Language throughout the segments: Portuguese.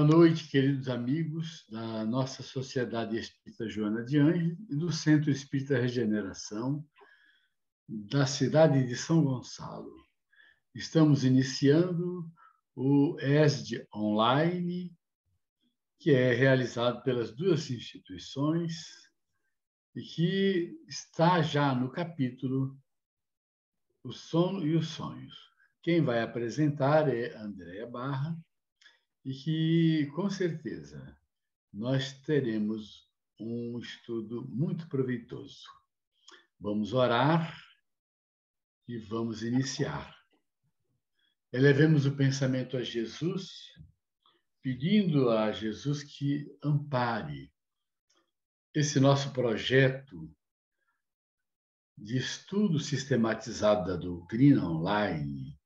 Boa noite, queridos amigos da nossa Sociedade Espírita Joana de Ângeles e do Centro Espírita Regeneração da cidade de São Gonçalo. Estamos iniciando o ESD Online, que é realizado pelas duas instituições e que está já no capítulo O Sono e os Sonhos. Quem vai apresentar é Andréa Barra, e que, com certeza, nós teremos um estudo muito proveitoso. Vamos orar e vamos iniciar. Elevemos o pensamento a Jesus, pedindo a Jesus que ampare esse nosso projeto de estudo sistematizado da doutrina online,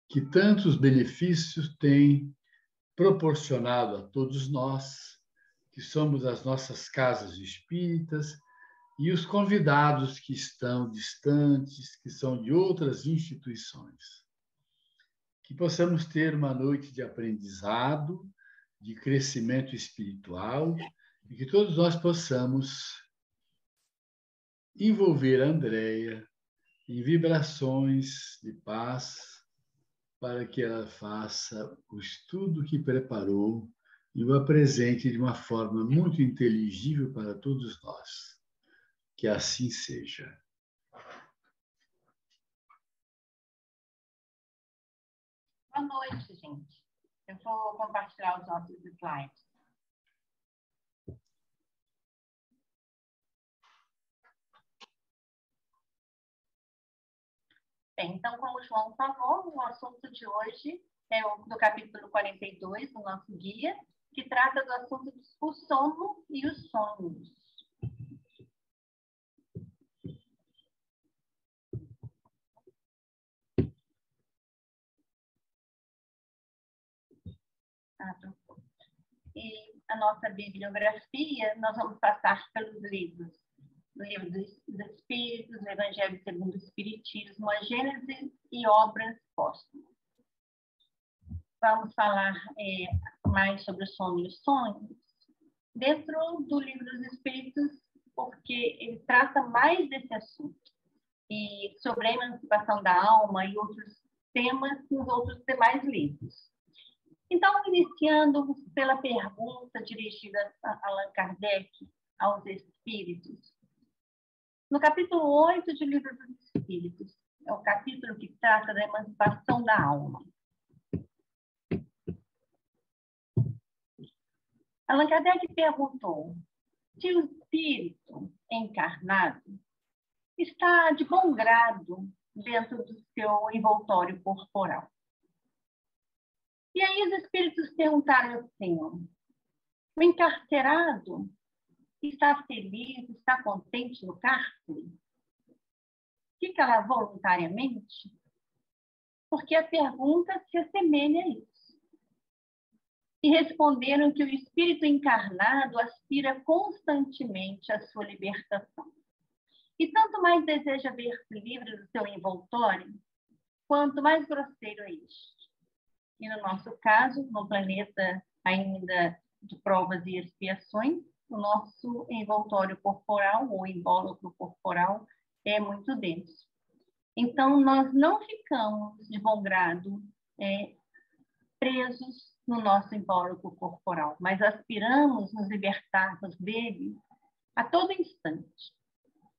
que tantos benefícios tem proporcionado a todos nós, que somos as nossas casas espíritas, e os convidados que estão distantes, que são de outras instituições. Que possamos ter uma noite de aprendizado, de crescimento espiritual, e que todos nós possamos envolver a Andréa em vibrações de paz, para que ela faça o estudo que preparou e o apresente de uma forma muito inteligível para todos nós. Que assim seja. Boa noite, gente. Eu vou compartilhar os nossos slides. Bem, então, como o João falou, o assunto de hoje é do capítulo 42 do nosso guia, que trata do assunto do sono e os sonhos. E a nossa bibliografia, nós vamos passar pelos livros. O livro dos Espíritos, o Evangelho segundo o Espiritismo, a Gênese e obras póstumas. Vamos falar mais sobre o sono e os sonhos dentro do livro dos Espíritos, porque ele trata mais desse assunto, e sobre a emancipação da alma e outros temas nos outros demais livros. Então, iniciando pela pergunta dirigida a Allan Kardec aos Espíritos. No capítulo 8 do Livro dos Espíritos, é o capítulo que trata da emancipação da alma. Allan Kardec perguntou se o espírito encarnado está de bom grado dentro do seu envoltório corporal. E aí os espíritos perguntaram assim: o encarcerado está feliz, está contente no cárcere? Fica lá voluntariamente? Porque a pergunta se assemelha a isso. E responderam que o espírito encarnado aspira constantemente à sua libertação. E tanto mais deseja ver-se livre do seu envoltório, quanto mais grosseiro é este. E no nosso caso, no planeta ainda de provas e expiações, o nosso envoltório corporal, ou invólucro corporal, é muito denso. Então, nós não ficamos de bom grado presos no nosso invólucro corporal, mas aspiramos nos libertarmos dele a todo instante.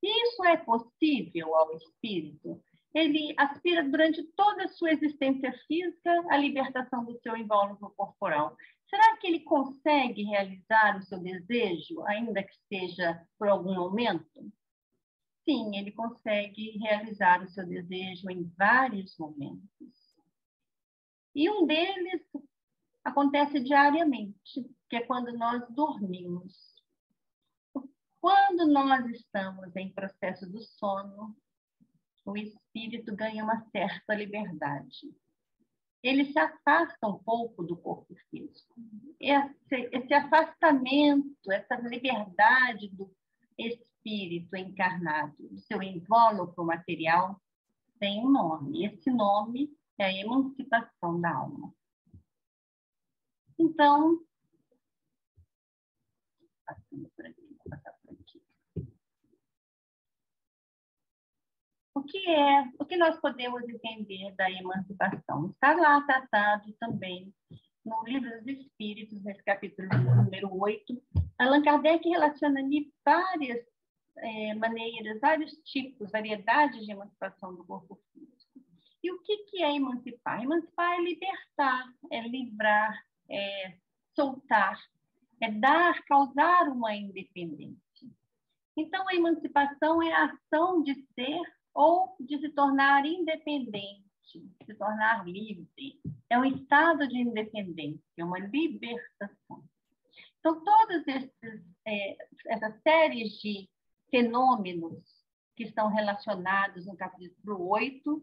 E isso é possível ao espírito? Ele aspira durante toda a sua existência física a libertação do seu invólucro corporal. Será que ele consegue realizar o seu desejo, ainda que seja por algum momento? Sim, ele consegue realizar o seu desejo em vários momentos. E um deles acontece diariamente, que é quando nós dormimos. Quando nós estamos em processo do sono, o espírito ganha uma certa liberdade. Ele se afasta um pouco do corpo físico. Esse afastamento, essa liberdade do espírito encarnado, do seu invólucro material, tem um nome. Esse nome é a emancipação da alma. Então, passando por aqui, vou passar por aqui. O que nós podemos entender da emancipação? Está lá tratado também no Livro dos Espíritos, nesse capítulo número 8. Allan Kardec relaciona ali várias maneiras, vários tipos, variedades de emancipação do corpo físico. E o que é emancipar? Emancipar é libertar, é livrar, é soltar, é dar, causar uma independência. Então, a emancipação é a ação de ser ou de se tornar independente, se tornar livre. É um estado de independência, uma libertação. Então, todas essas séries de fenômenos que estão relacionados no capítulo 8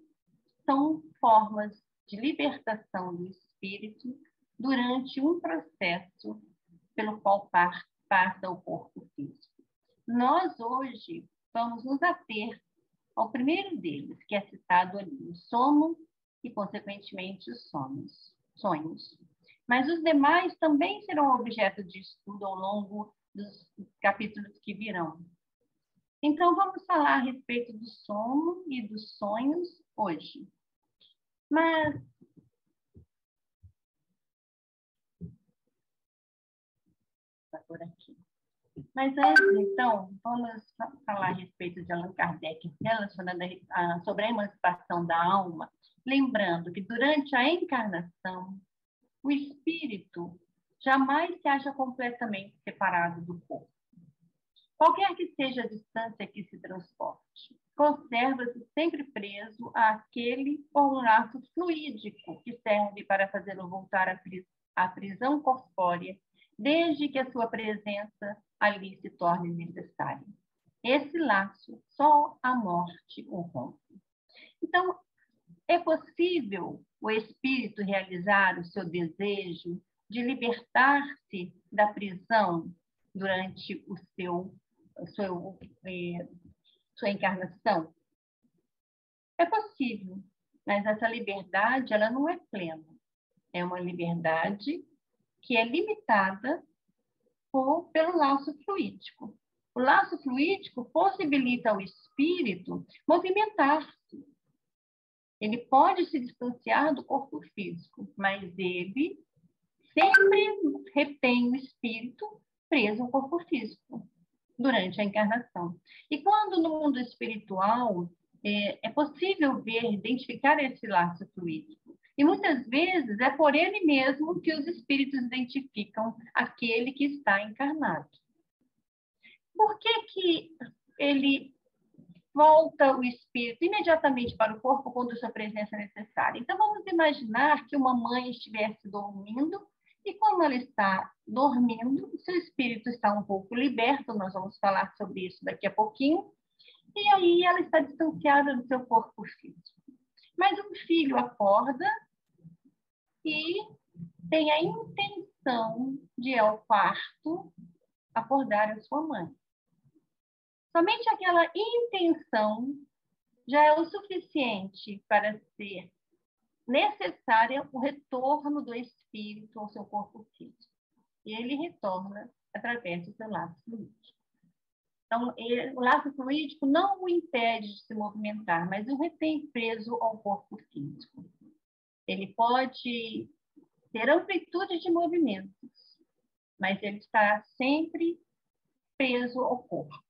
são formas de libertação do espírito durante um processo pelo qual passa o corpo físico. Nós, hoje, vamos nos ater ao primeiro deles, que é citado ali, o sono e, consequentemente, os sonhos. Mas os demais também serão objeto de estudo ao longo dos capítulos que virão. Então, vamos falar a respeito do sono e dos sonhos hoje. Mas está por aqui. Mas antes, então, vamos falar a respeito de Allan Kardec, relacionando sobre a emancipação da alma, lembrando que durante a encarnação, o espírito jamais se acha completamente separado do corpo. Qualquer que seja a distância que se transporte, conserva-se sempre preso àquele por um laço fluídico que serve para fazê-lo voltar à prisão corpórea, desde que a sua presença ali se torne necessária. Esse laço, só a morte o rompe. Então, é possível o espírito realizar o seu desejo de libertar-se da prisão durante sua encarnação? É possível, mas essa liberdade ela não é plena. É uma liberdade que é limitada pelo laço fluídico. O laço fluídico possibilita ao espírito movimentar-se. Ele pode se distanciar do corpo físico, mas ele sempre retém o espírito preso ao corpo físico durante a encarnação. E quando no mundo espiritual é possível ver, identificar esse laço fluídico. E muitas vezes é por ele mesmo que os espíritos identificam aquele que está encarnado. Por que ele volta o espírito imediatamente para o corpo quando sua presença é necessária? Então, vamos imaginar que uma mãe estivesse dormindo e, como ela está dormindo, seu espírito está um pouco liberto, nós vamos falar sobre isso daqui a pouquinho, e aí ela está distanciada do seu corpo físico. Mas um filho acorda e tem a intenção de ir ao quarto acordar a sua mãe. Somente aquela intenção já é o suficiente para ser necessária o retorno do espírito ao seu corpo físico. E ele retorna através do seu laço fluídico. Então, o laço fluídico não o impede de se movimentar, mas o retém preso ao corpo físico. Ele pode ter amplitude de movimentos, mas ele está sempre preso ao corpo.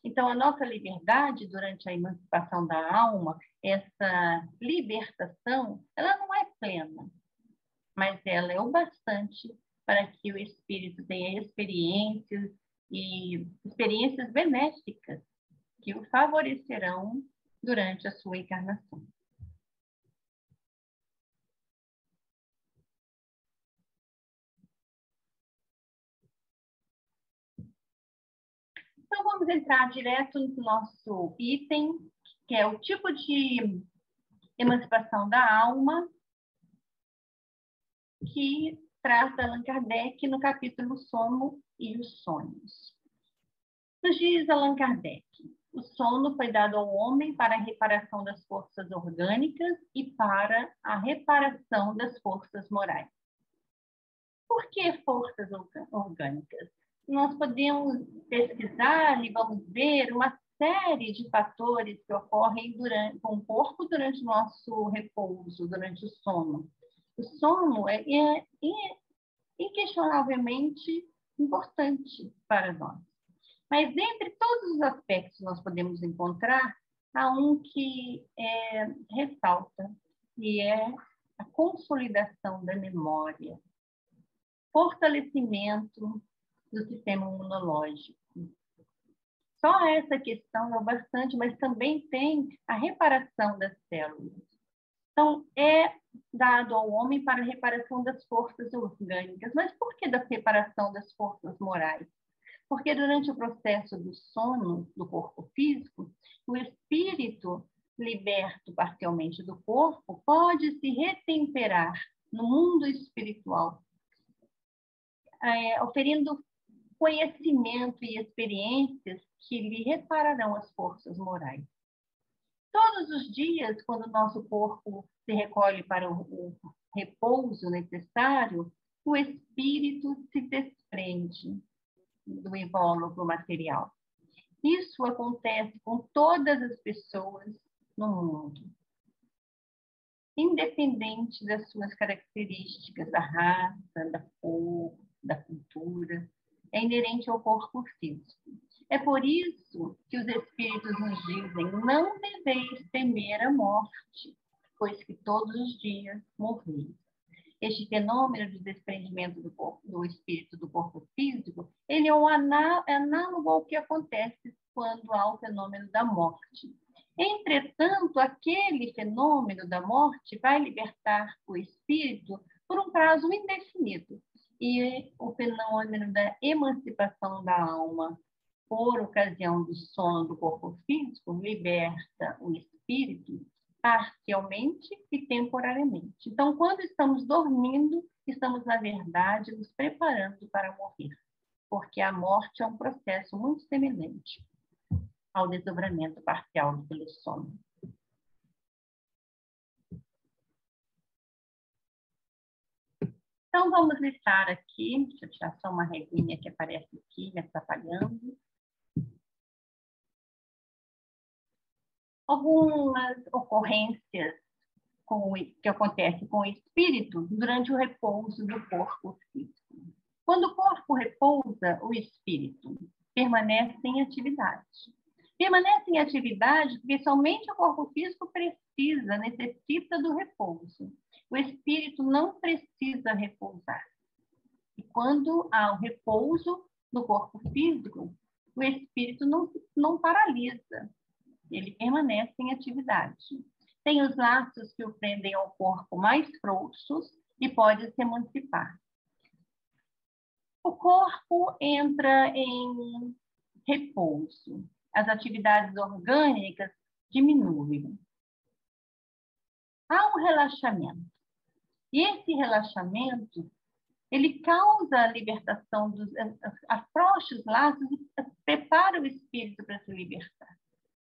Então, a nossa liberdade durante a emancipação da alma, essa libertação, ela não é plena, mas ela é o bastante para que o espírito tenha experiências benéficas que o favorecerão durante a sua encarnação. Então, vamos entrar direto no nosso item, que é o tipo de emancipação da alma, que trata Allan Kardec no capítulo Sono e os Sonhos. Nos diz Allan Kardec, o sono foi dado ao homem para a reparação das forças orgânicas e para a reparação das forças morais. Por que forças orgânicas? Nós podemos pesquisar e vamos ver uma série de fatores que ocorrem com o corpo durante o nosso repouso, durante o sono. O sono é inquestionavelmente importante para nós. Mas, dentre todos os aspectos que nós podemos encontrar, há um que ressalta, que é a consolidação da memória, fortalecimento do sistema imunológico. Só essa questão é bastante, mas também tem a reparação das células. Então, é dado ao homem para a reparação das forças orgânicas. Mas por que da reparação das forças morais? Porque durante o processo do sono do corpo físico, o espírito, liberto parcialmente do corpo, pode se retemperar no mundo espiritual, oferindo conhecimento e experiências que lhe repararão as forças morais. Todos os dias, quando o nosso corpo se recolhe para o repouso necessário, o espírito se desprende do invólucro material. Isso acontece com todas as pessoas no mundo, independente das suas características, da raça, da cor, da cultura, é inerente ao corpo físico. É por isso que os espíritos nos dizem: não deveis temer a morte, pois que todos os dias morreis. Este fenômeno de desprendimento do espírito do corpo físico, ele é análogo ao que acontece quando há o fenômeno da morte. Entretanto, aquele fenômeno da morte vai libertar o espírito por um prazo indefinido. E o fenômeno da emancipação da alma, por ocasião do sono do corpo físico, liberta o espírito parcialmente e temporariamente. Então, quando estamos dormindo, estamos, na verdade, nos preparando para morrer, porque a morte é um processo muito semelhante ao desdobramento parcial pelo sono. Então, vamos listar aqui, deixa eu tirar só uma regrinha que aparece aqui, me atrapalhando. Algumas ocorrências que acontecem com o espírito durante o repouso do corpo físico. Quando o corpo repousa, o espírito permanece em atividade. Permanece em atividade porque somente o corpo físico necessita do repouso. O espírito não precisa repousar. E quando há o repouso no corpo físico, o espírito não paralisa. Ele permanece em atividade. Tem os laços que o prendem ao corpo mais frouxos e pode se emancipar. O corpo entra em repouso. As atividades orgânicas diminuem. Há um relaxamento. E esse relaxamento, ele causa a libertação afrouxa os laços e prepara o espírito para se libertar.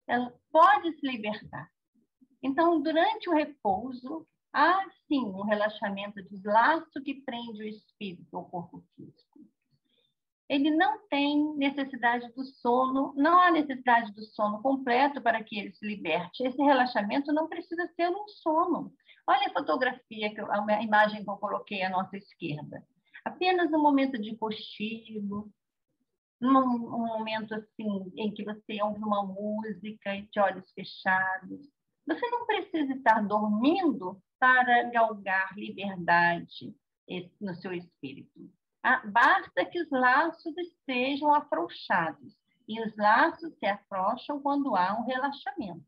Ela pode se libertar. Então, durante o repouso, há sim um relaxamento dos laços que prende o espírito ao corpo físico. Ele não tem necessidade do sono, não há necessidade do sono completo para que ele se liberte. Esse relaxamento não precisa ser um sono. Olha a fotografia, a imagem que eu coloquei à nossa esquerda. Apenas um momento de cochilo, um momento assim em que você ouve uma música de olhos fechados. Você não precisa estar dormindo para galgar liberdade no seu espírito. Basta que os laços estejam afrouxados. E os laços se afrouxam quando há um relaxamento.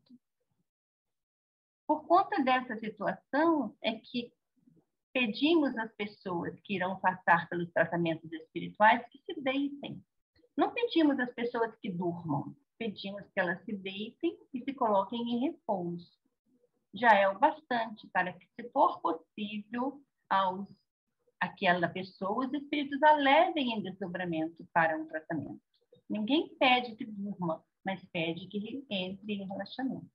Por conta dessa situação, é que pedimos às pessoas que irão passar pelos tratamentos espirituais que se deitem. Não pedimos às pessoas que durmam, pedimos que elas se deitem e se coloquem em repouso. Já é o bastante para que, se for possível, aquela pessoa, os espíritos a levem em desdobramento para um tratamento. Ninguém pede que durma, mas pede que entre em relaxamento.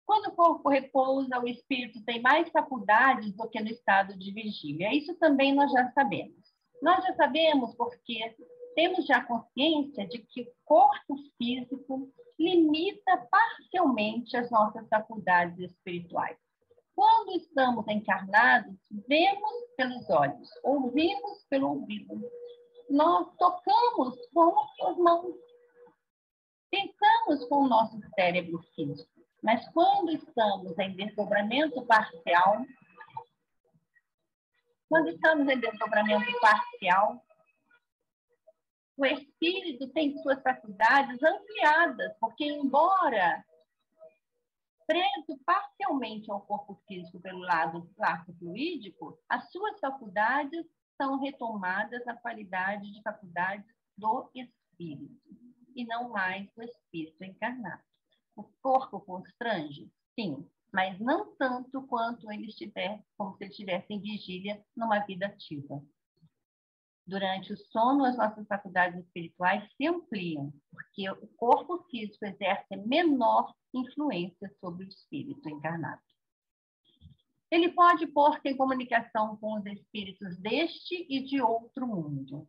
Quando o corpo repousa, o espírito tem mais faculdades do que no estado de vigília. Isso também nós já sabemos. Nós já sabemos porque temos já consciência de que o corpo físico limita parcialmente as nossas faculdades espirituais. Quando estamos encarnados, vemos pelos olhos, ouvimos pelo ouvido, nós tocamos com as mãos, pensamos com o nosso cérebro físico. Mas quando estamos em desdobramento parcial, o espírito tem suas faculdades ampliadas, porque embora preso parcialmente ao corpo físico pelo laço fluídico, as suas faculdades são retomadas na qualidade de faculdades do espírito, e não mais do espírito encarnado. O corpo constrange? Sim, mas não tanto quanto ele estiver, como se ele estivesse em vigília numa vida ativa. Durante o sono, as nossas faculdades espirituais se ampliam, porque o corpo físico exerce menor influência sobre o espírito encarnado. Ele pode pôr-se em comunicação com os espíritos deste e de outro mundo.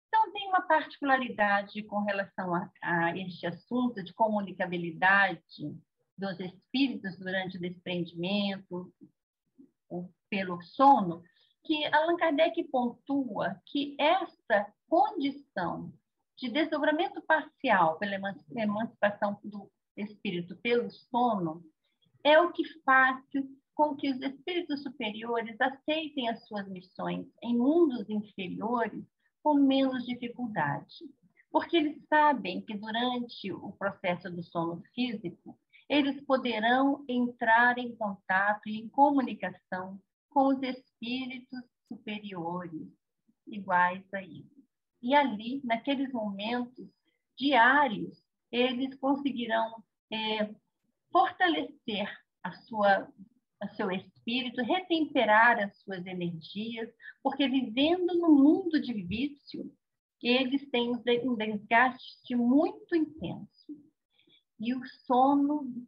Então, tem uma particularidade com relação a este assunto de comunicabilidade dos espíritos durante o desprendimento, ou pelo sono, que Allan Kardec pontua que essa condição de desdobramento parcial pela emancipação do espírito pelo sono é o que faz com que os espíritos superiores aceitem as suas missões em mundos inferiores com menos dificuldade, porque eles sabem que durante o processo do sono físico, eles poderão entrar em contato e em comunicação com os espíritos superiores, iguais a eles. E ali, naqueles momentos diários, eles conseguirão fortalecer o seu espírito, retemperar as suas energias, porque vivendo no mundo de vício, eles têm um desgaste muito intenso. E o sono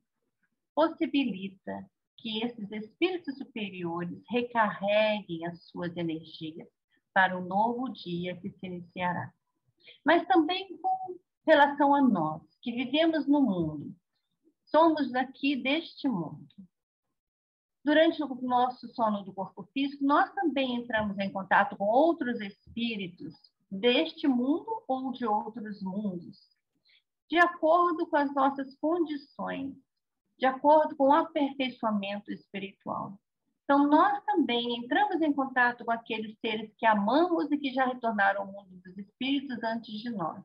possibilita que esses espíritos superiores recarreguem as suas energias para o novo dia que se iniciará. Mas também com relação a nós, que vivemos no mundo, somos daqui deste mundo. Durante o nosso sono do corpo físico, nós também entramos em contato com outros espíritos deste mundo ou de outros mundos, de acordo com as nossas condições, de acordo com o aperfeiçoamento espiritual. Então, nós também entramos em contato com aqueles seres que amamos e que já retornaram ao mundo dos espíritos antes de nós.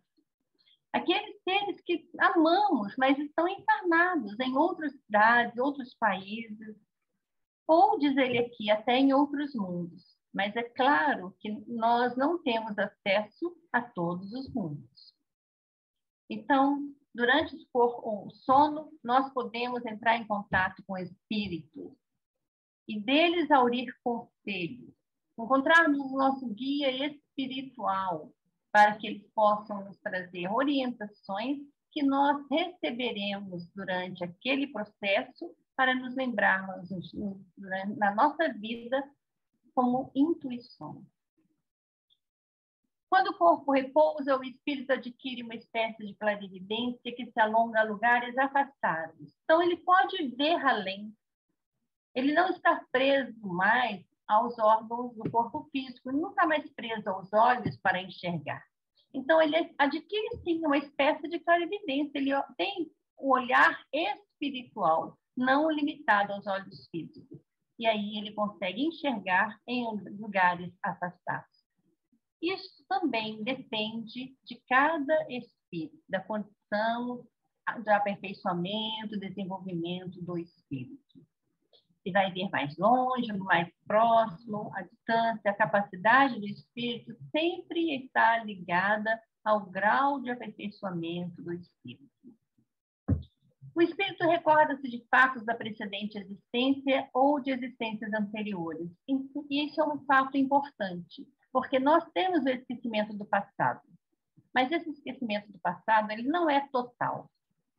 Aqueles seres que amamos, mas estão encarnados em outras cidades, outros países, ou, diz ele aqui, até em outros mundos. Mas é claro que nós não temos acesso a todos os mundos. Então, durante o sono, nós podemos entrar em contato com espíritos e deles aurir conselhos, encontrarmos o nosso guia espiritual para que eles possam nos trazer orientações que nós receberemos durante aquele processo para nos lembrarmos na nossa vida como intuição. Quando o corpo repousa, o espírito adquire uma espécie de clarividência que se alonga a lugares afastados. Então, ele pode ver além. Ele não está preso mais aos órgãos do corpo físico, ele não está mais preso aos olhos para enxergar. Então, ele adquire, sim, uma espécie de clarividência. Ele tem o olhar espiritual, não limitado aos olhos físicos. E aí ele consegue enxergar em lugares afastados. Isso também depende de cada espírito, da condição do aperfeiçoamento, desenvolvimento do espírito. Se vai ver mais longe, mais próximo, a distância, a capacidade do espírito sempre está ligada ao grau de aperfeiçoamento do espírito. O espírito recorda-se de fatos da precedente existência ou de existências anteriores. E isso é um fato importante, porque nós temos o esquecimento do passado. Mas esse esquecimento do passado, ele não é total.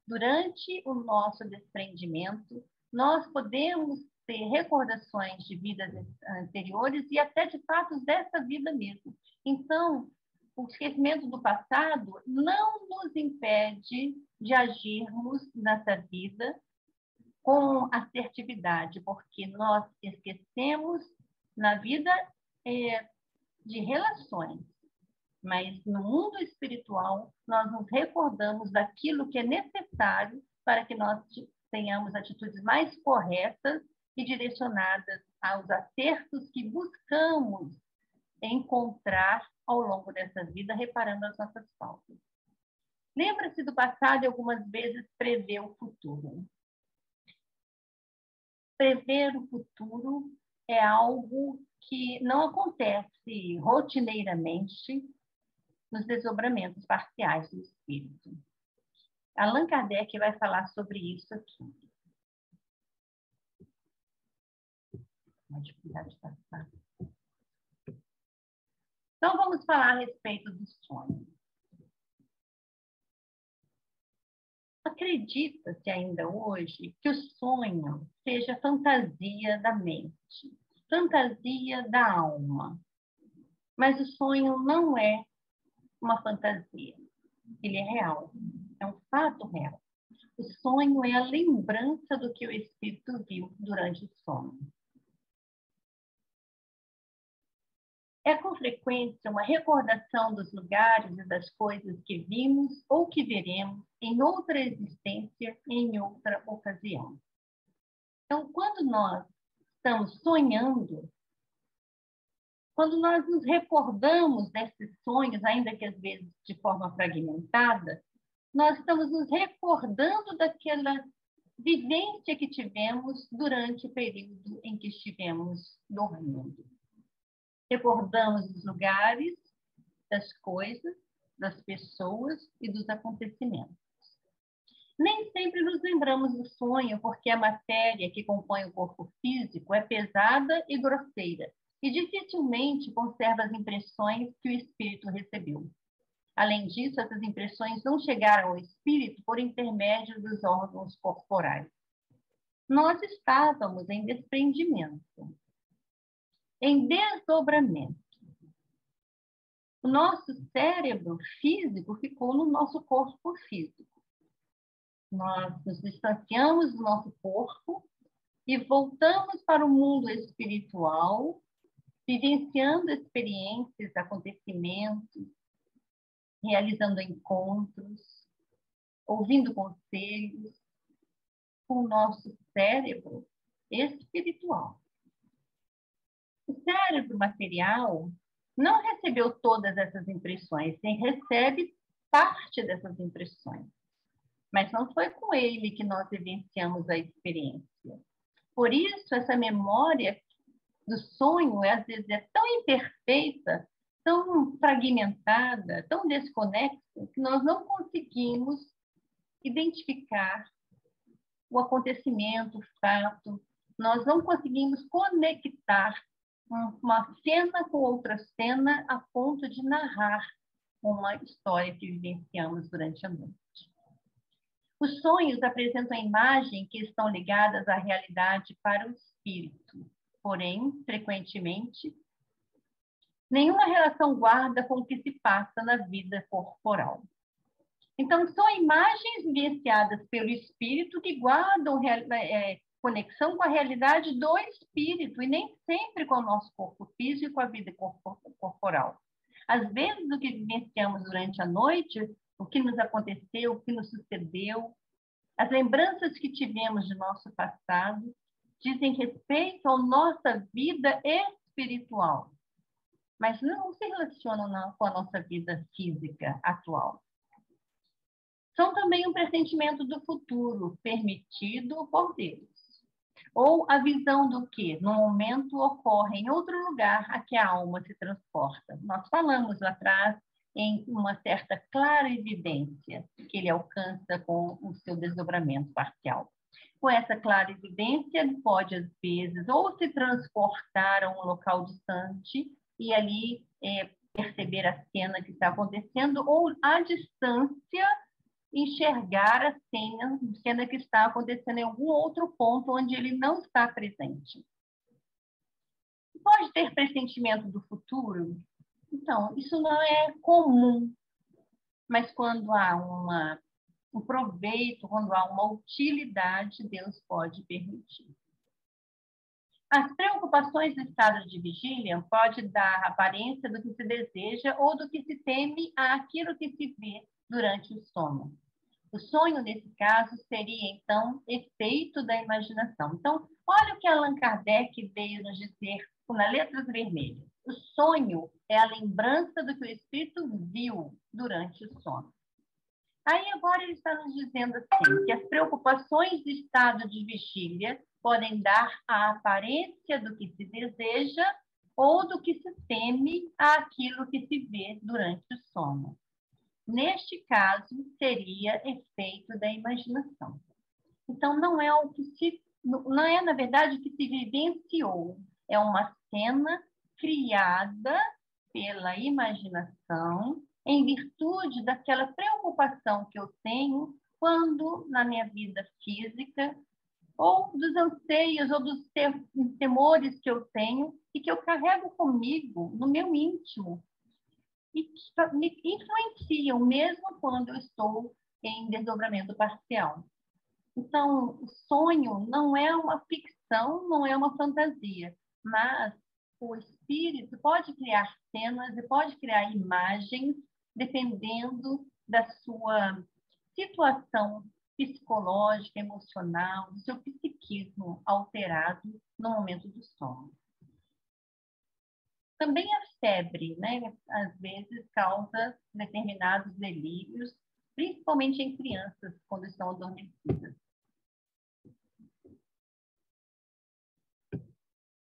Durante o nosso desprendimento, nós podemos ter recordações de vidas anteriores e até de fatos dessa vida mesmo. Então, o esquecimento do passado não nos impede de agirmos nessa vida com assertividade, porque nós esquecemos na vida de relações, mas no mundo espiritual nós nos recordamos daquilo que é necessário para que nós tenhamos atitudes mais corretas e direcionadas aos acertos que buscamos encontrar ao longo dessa vida, reparando as nossas faltas. Lembra-se do passado e algumas vezes prevê o futuro. Prever o futuro é algo que não acontece rotineiramente nos desdobramentos parciais do espírito. Allan Kardec vai falar sobre isso aqui. Uma dificuldade de passar. Então, vamos falar a respeito do sonho. Acredita-se ainda hoje que o sonho seja fantasia da mente, fantasia da alma. Mas o sonho não é uma fantasia. Ele é real, é um fato real. O sonho é a lembrança do que o espírito viu durante o sono. É com frequência uma recordação dos lugares e das coisas que vimos ou que veremos em outra existência, em outra ocasião. Então, quando nós estamos sonhando, quando nós nos recordamos desses sonhos, ainda que às vezes de forma fragmentada, nós estamos nos recordando daquela vivência que tivemos durante o período em que estivemos dormindo. Recordamos os lugares, das coisas, das pessoas e dos acontecimentos. Nem sempre nos lembramos do sonho, porque a matéria que compõe o corpo físico é pesada e grosseira, e dificilmente conserva as impressões que o espírito recebeu. Além disso, essas impressões não chegaram ao espírito por intermédio dos órgãos corporais. Nós estávamos em desprendimento, em desdobramento. O nosso cérebro físico ficou no nosso corpo físico. Nós nos distanciamos do nosso corpo e voltamos para o mundo espiritual, vivenciando experiências, acontecimentos, realizando encontros, ouvindo conselhos, com o nosso cérebro espiritual. O cérebro material não recebeu todas essas impressões, nem recebe parte dessas impressões. Mas não foi com ele que nós vivenciamos a experiência. Por isso, essa memória do sonho, às vezes, é tão imperfeita, tão fragmentada, tão desconexa, que nós não conseguimos identificar o acontecimento, o fato. Nós não conseguimos conectar uma cena com outra cena a ponto de narrar uma história que vivenciamos durante a noite. Os sonhos apresentam a imagem que estão ligadas à realidade para o espírito, porém, frequentemente, nenhuma relação guarda com o que se passa na vida corporal. Então, são imagens vivenciadas pelo espírito que guardam conexão com a realidade do espírito e nem sempre com o nosso corpo físico e com a vida corporal. Às vezes, o que vivenciamos durante a noite, o que nos aconteceu, o que nos sucedeu, as lembranças que tivemos de nosso passado, dizem respeito à nossa vida espiritual, mas não se relacionam com a nossa vida física atual. São também um pressentimento do futuro, permitido por Deus. Ou a visão do que, no momento, ocorre em outro lugar a que a alma se transporta. Nós falamos lá atrás em uma certa clarividência que ele alcança com o seu desdobramento parcial. Com essa clarividência, ele pode, às vezes, ou se transportar a um local distante e ali perceber a cena que está acontecendo, ou à distância enxergar a cena que está acontecendo em algum outro ponto onde ele não está presente. Pode ter pressentimento do futuro? Então, isso não é comum, mas quando há um proveito, quando há uma utilidade, Deus pode permitir. As preocupações do estado de vigília podem dar aparência do que se deseja ou do que se teme àquilo que se vê durante o sono. O sonho, nesse caso, seria, então, efeito da imaginação. Então, olha o que Allan Kardec veio nos dizer nas letras vermelhas. O sonho é a lembrança do que o espírito viu durante o sono. Aí agora ele está nos dizendo assim, que as preocupações do estado de vigília podem dar a aparência do que se deseja ou do que se teme àquilo que se vê durante o sono. Neste caso, seria efeito da imaginação. Então, não é, na verdade, o que se vivenciou. É uma cena criada pela imaginação em virtude daquela preocupação que eu tenho quando, na minha vida física, ou dos anseios, ou dos temores que eu tenho e que eu carrego comigo, no meu íntimo, e que me influenciam mesmo quando eu estou em desdobramento parcial. Então, o sonho não é uma ficção, não é uma fantasia, mas o espírito pode criar cenas e pode criar imagens dependendo da sua situação psicológica, emocional, do seu psiquismo alterado no momento do sono. Também a febre, né, às vezes causa determinados delírios, principalmente em crianças, quando estão adormecidas.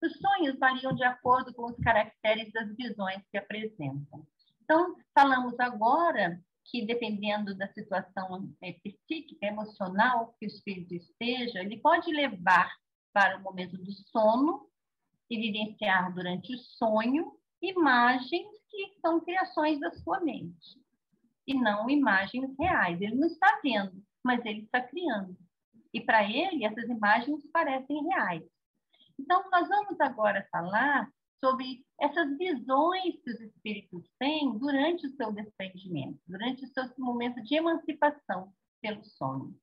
Os sonhos variam de acordo com os caracteres das visões que apresentam. Então, falamos agora que, dependendo da situação psíquica, emocional que o espírito esteja, ele pode levar para o momento do sono e vivenciar durante o sonho imagens que são criações da sua mente e não imagens reais. Ele não está vendo, mas ele está criando. E para ele, essas imagens parecem reais. Então, nós vamos agora falar sobre essas visões que os espíritos têm durante o seu desprendimento, durante o seu momento de emancipação pelo sono.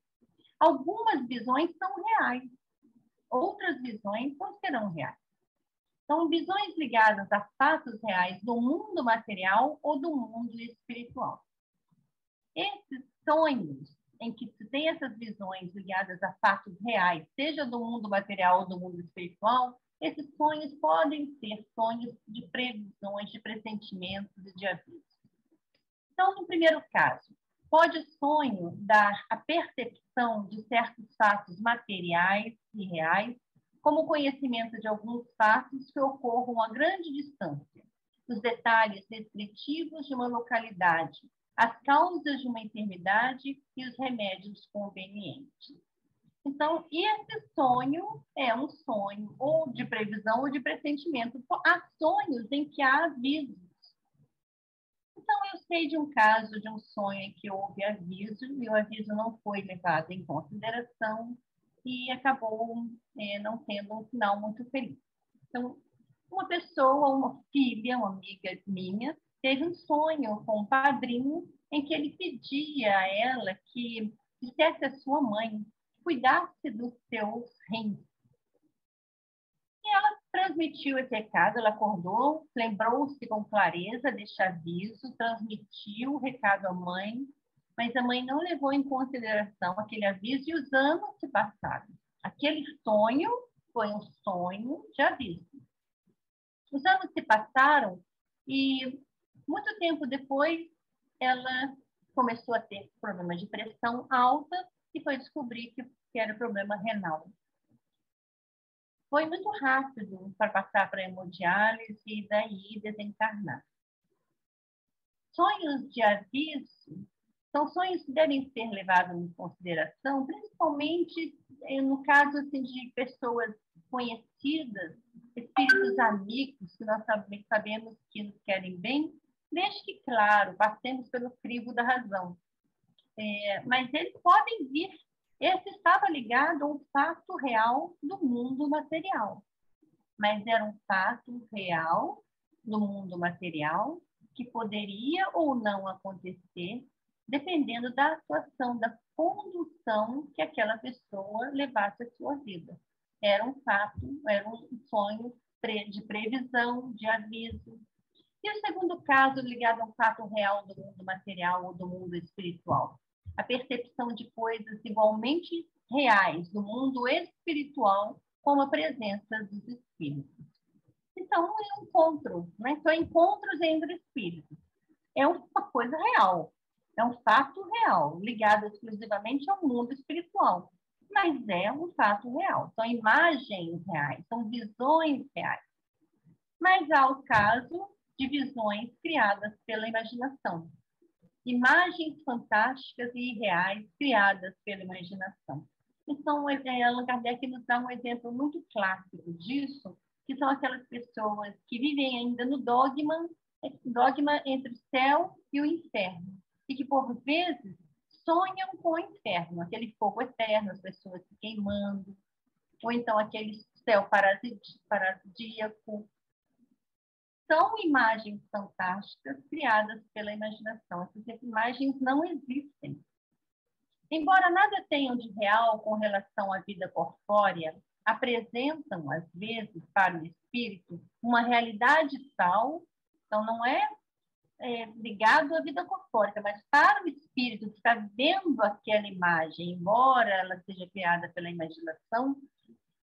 Algumas visões são reais, outras visões não serão reais. São visões ligadas a fatos reais do mundo material ou do mundo espiritual. Esses sonhos em que se tem essas visões ligadas a fatos reais, seja do mundo material ou do mundo espiritual, esses sonhos podem ser sonhos de previsões, de pressentimentos e de avisos. Então, no primeiro caso, pode o sonho dar a percepção de certos fatos materiais e reais, como o conhecimento de alguns fatos que ocorram a grande distância, os detalhes descritivos de uma localidade, as causas de uma enfermidade e os remédios convenientes. Então, esse sonho é um sonho ou de previsão ou de pressentimento. Há sonhos em que há avisos. Então, eu sei de um caso de um sonho em que houve aviso e o aviso não foi levado em consideração e acabou não tendo um final muito feliz. Então, uma pessoa, uma filha, uma amiga minha, teve um sonho com um padrinho em que ele pedia a ela que dissesse à sua mãe que cuidasse dos seus rins. E ela transmitiu esse recado, ela acordou, lembrou-se com clareza deste aviso, transmitiu o recado à mãe, mas a mãe não levou em consideração aquele aviso e os anos se passaram. Aquele sonho foi um sonho de aviso. Os anos se passaram e, muito tempo depois, ela começou a ter problema de pressão alta e foi descobrir que era problema renal. Foi muito rápido para passar para a hemodiálise e daí desencarnar. Sonhos de aviso são sonhos que devem ser levados em consideração, principalmente no caso assim, de pessoas conhecidas, espíritos amigos, que nós sabemos que nos querem bem, desde que, claro, passemos pelo crivo da razão. mas eles podem vir. Esse estava ligado a um fato real do mundo material, mas era um fato real no mundo material que poderia ou não acontecer, dependendo da atuação, da condução que aquela pessoa levasse a sua vida. Era um fato, era um sonho de previsão, de aviso. E o segundo caso, ligado a um fato real do mundo material ou do mundo espiritual? A percepção de coisas igualmente reais do mundo espiritual, como a presença dos espíritos. Então, é um encontro, né? São encontros entre espíritos. É uma coisa real, é um fato real, ligado exclusivamente ao mundo espiritual. Mas é um fato real, são imagens reais, são visões reais. Mas há o caso de visões criadas pela imaginação. Imagens fantásticas e irreais criadas pela imaginação. Então, Allan Kardec nos dá um exemplo muito clássico disso, que são aquelas pessoas que vivem ainda no dogma entre o céu e o inferno, e que, por vezes, sonham com o inferno, aquele fogo eterno, as pessoas se queimando, ou então aquele céu paradisíaco. São imagens fantásticas criadas pela imaginação. Essas imagens não existem. Embora nada tenham de real com relação à vida corpórea, apresentam, às vezes, para o espírito, uma realidade tal, então não é ligado à vida corpórea, mas para o espírito que está vendo aquela imagem, embora ela seja criada pela imaginação,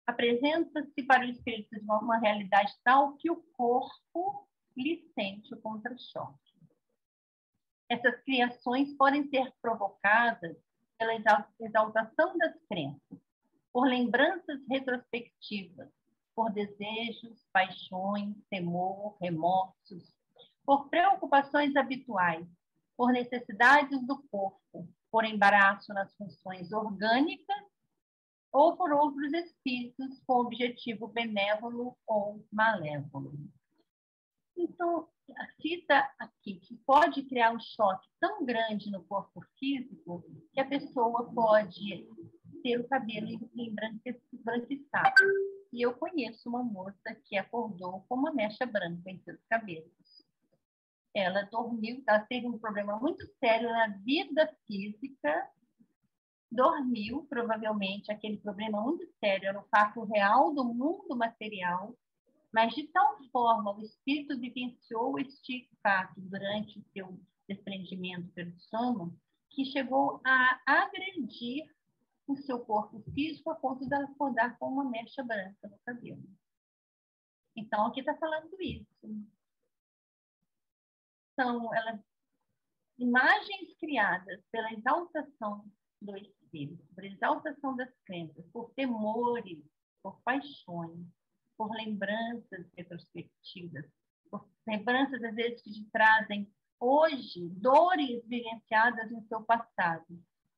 apresenta-se para o espírito de uma realidade tal que o corpo lhe sente o contra-choque. Essas criações podem ser provocadas pela exaltação das crenças, por lembranças retrospectivas, por desejos, paixões, temor, remorsos, por preocupações habituais, por necessidades do corpo, por embaraço nas funções orgânicas ou por outros espíritos com objetivo benévolo ou malévolo. Então, cita aqui que pode criar um choque tão grande no corpo físico que a pessoa pode ter o cabelo embranquiçado. E eu conheço uma moça que acordou com uma mecha branca em seus cabelos. Ela dormiu, ela teve um problema muito sério na vida física, dormiu, provavelmente, aquele problema muito sério era o fato real do mundo material, mas de tal forma o espírito vivenciou este fato durante o seu desprendimento pelo sono, que chegou a agredir o seu corpo físico a ponto de ela acordar com uma mecha branca no cabelo. Então, aqui está falando isso. São imagens criadas pela exaltação do espírito, por exaltação das crenças, por temores, por paixões, por lembranças retrospectivas, por lembranças, às vezes, que te trazem hoje dores vivenciadas no seu passado,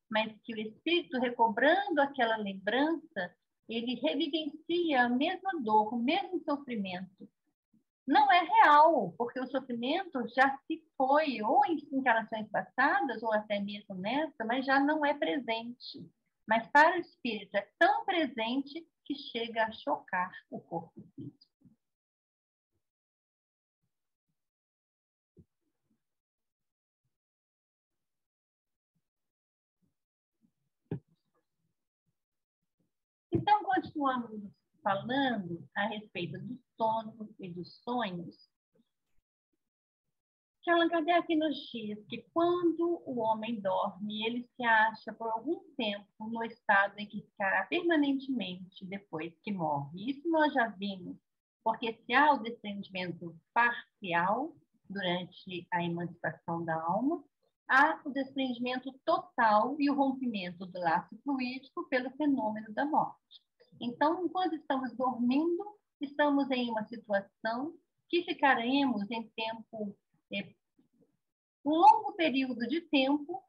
mas que o espírito, recobrando aquela lembrança, ele revivencia a mesma dor, o mesmo sofrimento. Não é real, porque o sofrimento já se foi, ou em encarnações passadas, ou até mesmo nessa, mas já não é presente. Mas para o espírito é tão presente que chega a chocar o corpo físico. Então, continuamos falando a respeito do sono e dos sonhos. Que Allan Kardec nos diz que quando o homem dorme, ele se acha por algum tempo no estado em que ficará permanentemente depois que morre. Isso nós já vimos, porque se há o desprendimento parcial durante a emancipação da alma, há o desprendimento total e o rompimento do laço fluídico pelo fenômeno da morte. Então, enquanto estamos dormindo, estamos em uma situação que ficaremos em tempo, um longo período de tempo,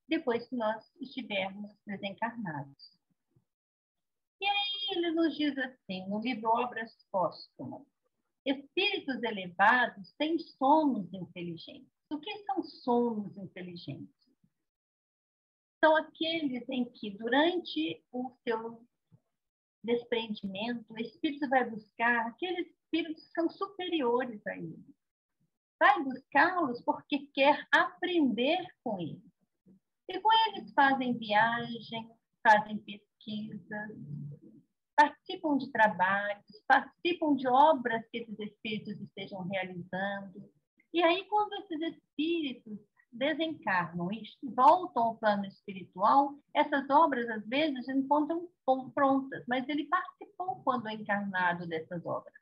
depois que nós estivermos desencarnados. E aí ele nos diz assim, no livro Obras Póstumas, espíritos elevados têm sonos inteligentes. O que são sonos inteligentes? são aqueles em que, durante o seu desprendimento, o espírito vai buscar aqueles espíritos que são superiores a ele. Vai buscá-los porque quer aprender com eles. E com eles fazem viagem, fazem pesquisas, participam de trabalhos, participam de obras que esses espíritos estejam realizando. E aí, quando esses espíritos desencarnam e voltam ao plano espiritual, essas obras, às vezes, se encontram prontas, mas ele participou quando encarnado dessas obras.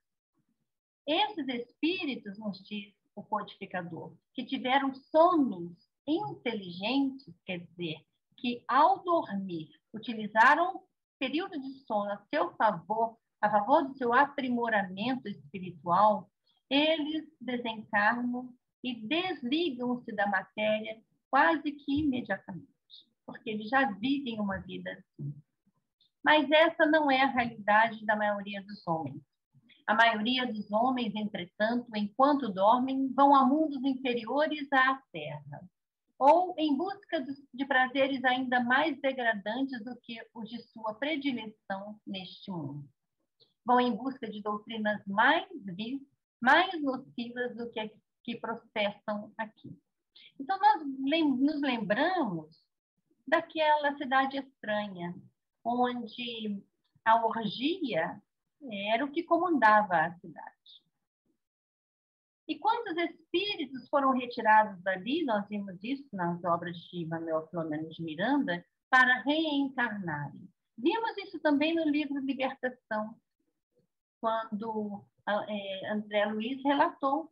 Esses espíritos, nos diz o codificador, que tiveram sonos inteligentes, quer dizer, que ao dormir utilizaram período de sono a seu favor, a favor do seu aprimoramento espiritual, eles desencarnam e desligam-se da matéria quase que imediatamente, porque eles já vivem uma vida assim. Mas essa não é a realidade da maioria dos homens. A maioria dos homens, entretanto, enquanto dormem, vão a mundos inferiores à Terra, ou em busca de prazeres ainda mais degradantes do que os de sua predileção neste mundo. Vão em busca de doutrinas mais vis, mais nocivas do que professam aqui. Então, nós nos lembramos daquela cidade estranha, onde a orgia era o que comandava a cidade. E quantos espíritos foram retirados dali, nós vimos isso nas obras de Manuel Filomeno de Miranda, para reencarnarem. Vimos isso também no livro Libertação, quando André Luiz relatou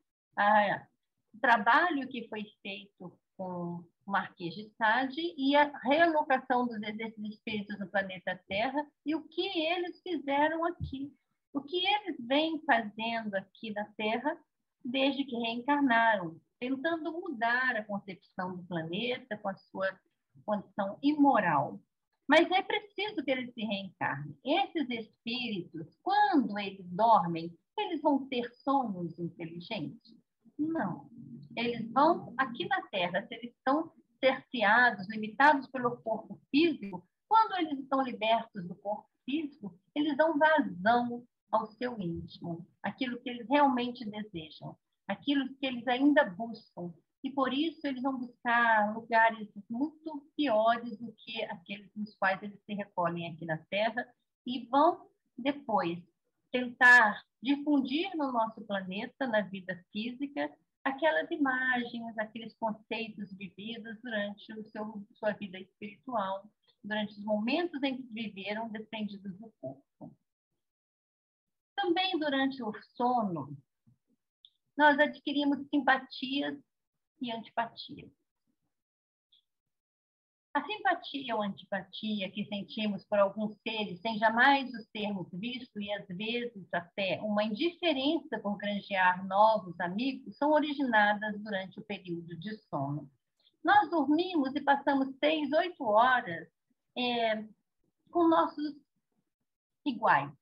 o trabalho que foi feito com o Marquês de Sade e a realocação desses espíritos no planeta Terra e o que eles fizeram aqui. O que eles vêm fazendo aqui na Terra desde que reencarnaram, tentando mudar a concepção do planeta com a sua condição imoral. Mas é preciso que eles se reencarnem. Esses espíritos, quando eles dormem, eles vão ter sonos inteligentes? Não. Eles vão, aqui na Terra, se eles estão cerceados, limitados pelo corpo físico, quando eles estão libertos do corpo físico, eles dão vazão ao seu íntimo, aquilo que eles realmente desejam, aquilo que eles ainda buscam. E por isso eles vão buscar lugares muito piores do que aqueles nos quais eles se recolhem aqui na Terra e vão depois tentar difundir no nosso planeta, na vida física, aquelas imagens, aqueles conceitos vividos durante sua vida espiritual, durante os momentos em que viveram desprendidos do corpo. Também durante o sono, nós adquirimos simpatias e antipatias. A simpatia ou antipatia que sentimos por alguns seres sem jamais os termos visto e às vezes até uma indiferença por granjear novos amigos são originadas durante o período de sono. Nós dormimos e passamos 6, 8 horas com nossos iguais,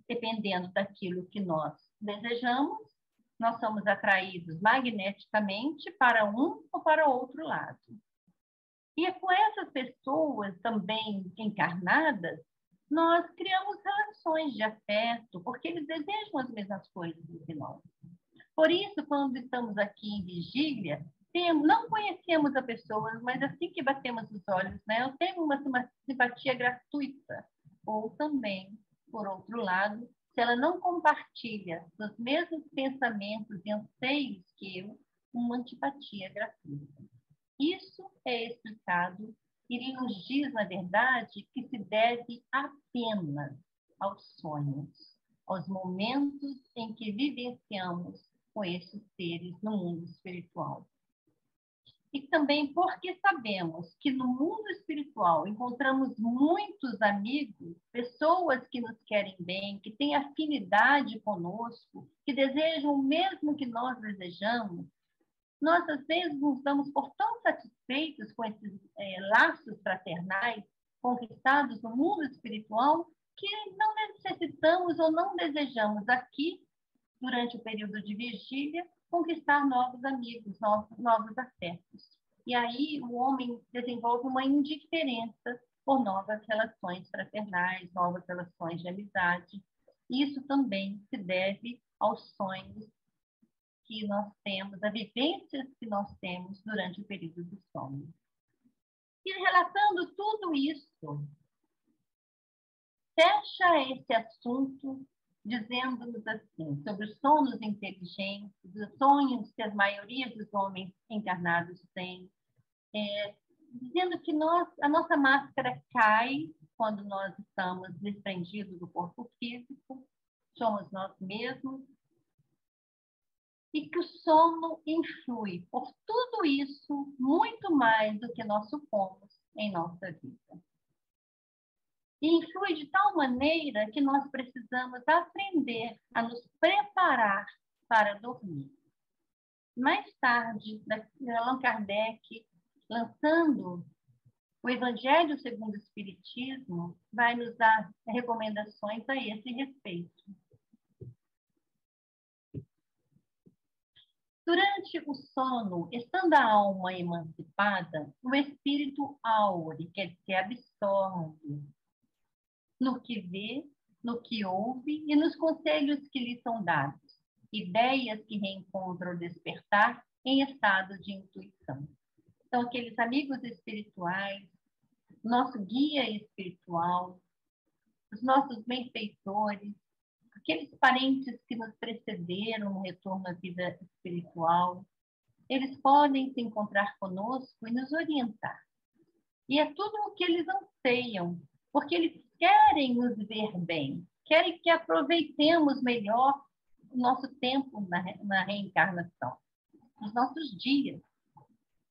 dependendo daquilo que nós desejamos, nós somos atraídos magneticamente para um ou para outro lado. E é com essas pessoas também encarnadas, nós criamos relações de afeto, porque eles desejam as mesmas coisas do que nós. Por isso, quando estamos aqui em vigília, não conhecemos a pessoa, mas assim que batemos os olhos, eu tenho uma simpatia gratuita. Ou também, por outro lado, se ela não compartilha os mesmos pensamentos e anseios que eu, uma antipatia gratuita. Isso é explicado e ele nos diz, na verdade, que se deve apenas aos sonhos, aos momentos em que vivenciamos com esses seres no mundo espiritual. E também porque sabemos que no mundo espiritual encontramos muitos amigos, pessoas que nos querem bem, que têm afinidade conosco, que desejam o mesmo que nós desejamos, nós às vezes nos damos por tão satisfeitos com esses laços fraternais conquistados no mundo espiritual que não necessitamos ou não desejamos aqui, durante o período de vigília, conquistar novos amigos, novos afetos. E aí o homem desenvolve uma indiferença por novas relações fraternais, novas relações de amizade. Isso também se deve aos sonhos que nós temos, a vivências que nós temos durante o período do sono. E relatando tudo isso, fecha esse assunto dizendo-nos assim, sobre os sonhos inteligentes, os sonhos que a maioria dos homens encarnados têm, dizendo que a nossa máscara cai quando nós estamos desprendidos do corpo físico, somos nós mesmos, e que o sono influi por tudo isso muito mais do que nós supomos em nossa vida. E influi de tal maneira que nós precisamos aprender a nos preparar para dormir. Mais tarde, Allan Kardec, lançando o Evangelho segundo o Espiritismo, vai nos dar recomendações a esse respeito. Durante o sono, estando a alma emancipada, o espírito aure, quer dizer, absorve no que vê, no que ouve e nos conselhos que lhe são dados, ideias que reencontram o despertar em estado de intuição. Então, aqueles amigos espirituais, nosso guia espiritual, os nossos benfeitores, aqueles parentes que nos precederam no retorno à vida espiritual, eles podem se encontrar conosco e nos orientar. E é tudo o que eles anseiam, porque eles querem nos ver bem, querem que aproveitemos melhor o nosso tempo na reencarnação, os nossos dias.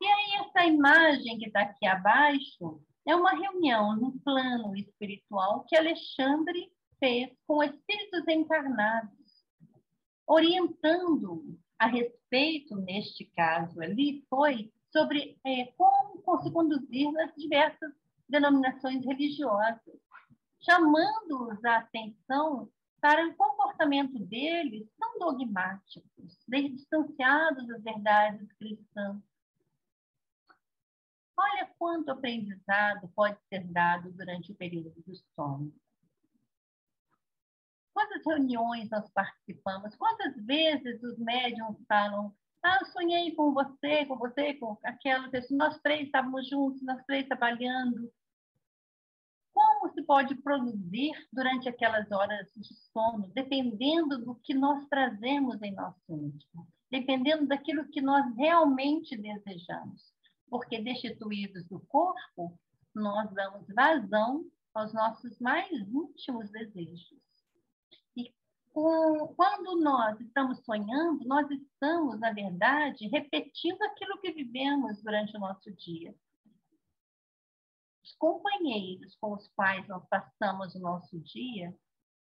E aí essa imagem que está aqui abaixo é uma reunião no plano espiritual que Alexandre fez com espíritos encarnados, orientando a respeito, neste caso ali, foi sobre como se conduzir nas diversas denominações religiosas, chamando-os a atenção para o comportamento deles tão dogmáticos, distanciados das verdades cristãs. Olha quanto aprendizado pode ser dado durante o período do sono. Quantas reuniões nós participamos? Quantas vezes os médiums falam: eu sonhei com você, com aquela pessoa. Nós três estávamos juntos, nós três trabalhando. Como se pode produzir durante aquelas horas de sono, dependendo do que nós trazemos em nosso íntimo, dependendo daquilo que nós realmente desejamos. Porque destituídos do corpo, nós damos vazão aos nossos mais íntimos desejos. E quando nós estamos sonhando, nós estamos, na verdade, repetindo aquilo que vivemos durante o nosso dia. Os companheiros com os quais nós passamos o nosso dia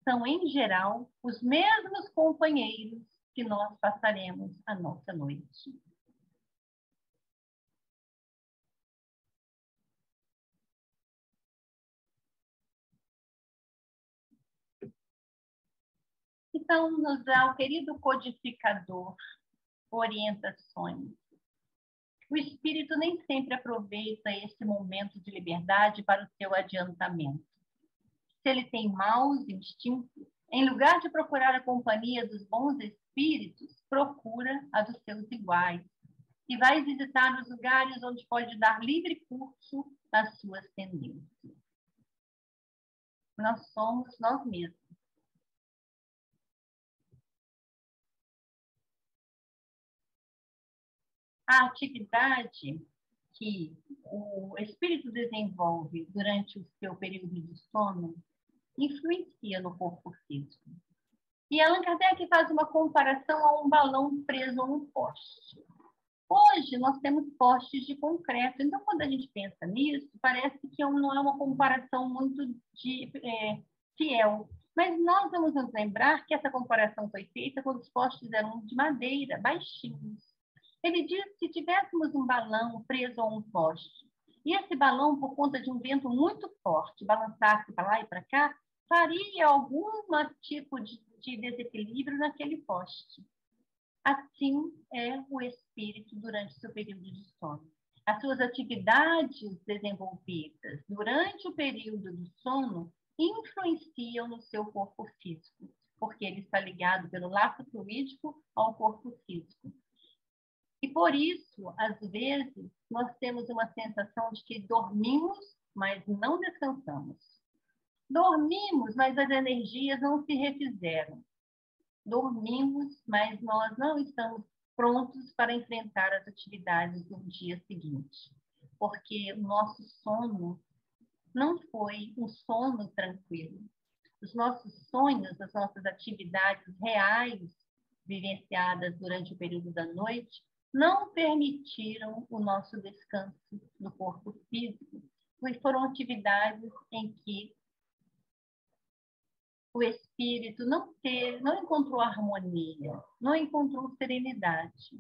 são, em geral, os mesmos companheiros que nós passaremos a nossa noite. Então, nos dá o querido codificador orientações. O espírito nem sempre aproveita esse momento de liberdade para o seu adiantamento. Se ele tem maus instintos, em lugar de procurar a companhia dos bons espíritos, procura a dos seus iguais e vai visitar os lugares onde pode dar livre curso às suas tendências. Nós somos nós mesmos. A atividade que o espírito desenvolve durante o seu período de sono influencia no corpo físico. E Allan Kardec faz uma comparação a um balão preso a um poste. Hoje, nós temos postes de concreto. Então, quando a gente pensa nisso, parece que não é uma comparação muito fiel. Mas nós vamos nos lembrar que essa comparação foi feita quando os postes eram de madeira, baixinhos. Ele diz que se tivéssemos um balão preso a um poste, e esse balão, por conta de um vento muito forte, balançasse para lá e para cá, faria algum tipo de desequilíbrio naquele poste. Assim é o espírito durante seu período de sono. As suas atividades desenvolvidas durante o período do sono influenciam no seu corpo físico, porque ele está ligado pelo laço fluídico ao corpo físico. E por isso, às vezes, nós temos uma sensação de que dormimos, mas não descansamos. Dormimos, mas as energias não se refizeram. Dormimos, mas nós não estamos prontos para enfrentar as atividades do dia seguinte, porque o nosso sono não foi um sono tranquilo. Os nossos sonhos, as nossas atividades reais vivenciadas durante o período da noite não permitiram o nosso descanso do corpo físico, pois foram atividades em que o espírito não encontrou harmonia, não encontrou serenidade.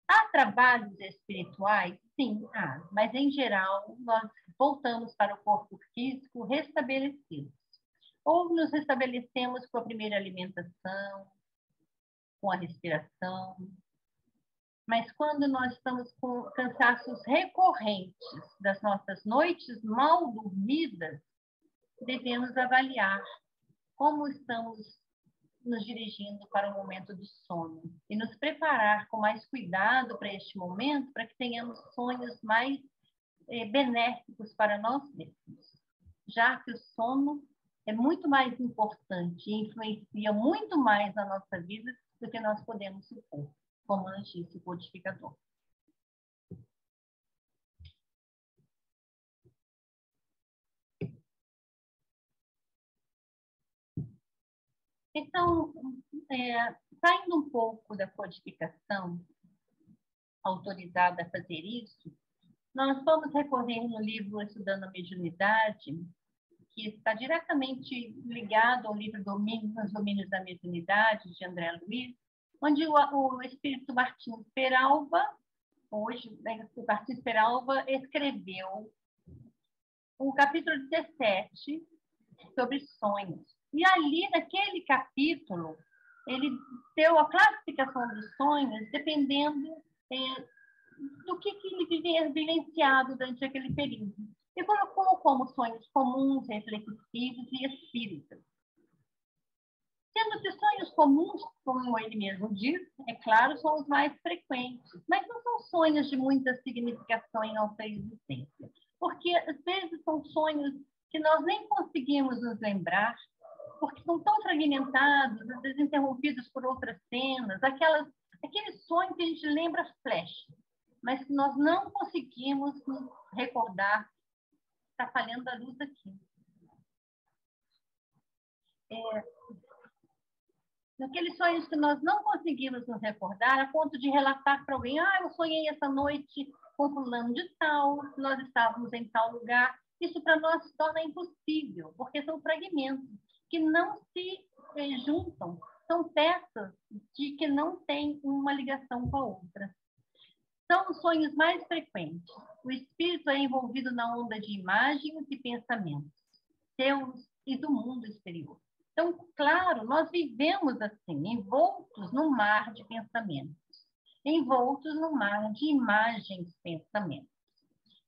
Há trabalhos espirituais? Sim, há, mas em geral nós voltamos para o corpo físico restabelecidos. Ou nos restabelecemos com a primeira alimentação, com a respiração. Mas quando nós estamos com cansaços recorrentes das nossas noites mal dormidas, devemos avaliar como estamos nos dirigindo para o momento do sono e nos preparar com mais cuidado para este momento, para que tenhamos sonhos mais benéficos para nós mesmos, já que o sono é muito mais importante e influencia muito mais na nossa vida do que nós podemos supor, como nos disse o codificador. Então, saindo um pouco da codificação autorizada a fazer isso, nós vamos recorrer no livro Estudando a Mediunidade, que está diretamente ligado ao livro Os Domínios da Mediunidade, de André Luiz, onde o espírito Martins Peralva, o Martins Peralva escreveu o capítulo 17 sobre sonhos. E ali, naquele capítulo, ele deu a classificação dos sonhos dependendo do que ele vivia vivenciado durante aquele período. E colocou como sonhos comuns, reflexivos e espíritas. Sendo que sonhos comuns, como ele mesmo diz, é claro, são os mais frequentes, mas não são sonhos de muita significação em nossa existência. Porque, às vezes, são sonhos que nós nem conseguimos nos lembrar, porque são tão fragmentados, às vezes interrompidos por outras cenas, aquele sonho que a gente lembra flash, mas que nós não conseguimos nos recordar. Está falhando a luz aqui. Naqueles sonhos que nós não conseguimos nos recordar, a ponto de relatar para alguém, eu sonhei essa noite com fulano de tal, nós estávamos em tal lugar. Isso para nós se torna impossível, porque são fragmentos que não se juntam, são peças que não têm uma ligação com a outra. São os sonhos mais frequentes. O espírito é envolvido na onda de imagens e pensamentos, seus e do mundo exterior. Então, claro, nós vivemos assim, envoltos no mar de pensamentos, envoltos no mar de imagens e pensamentos.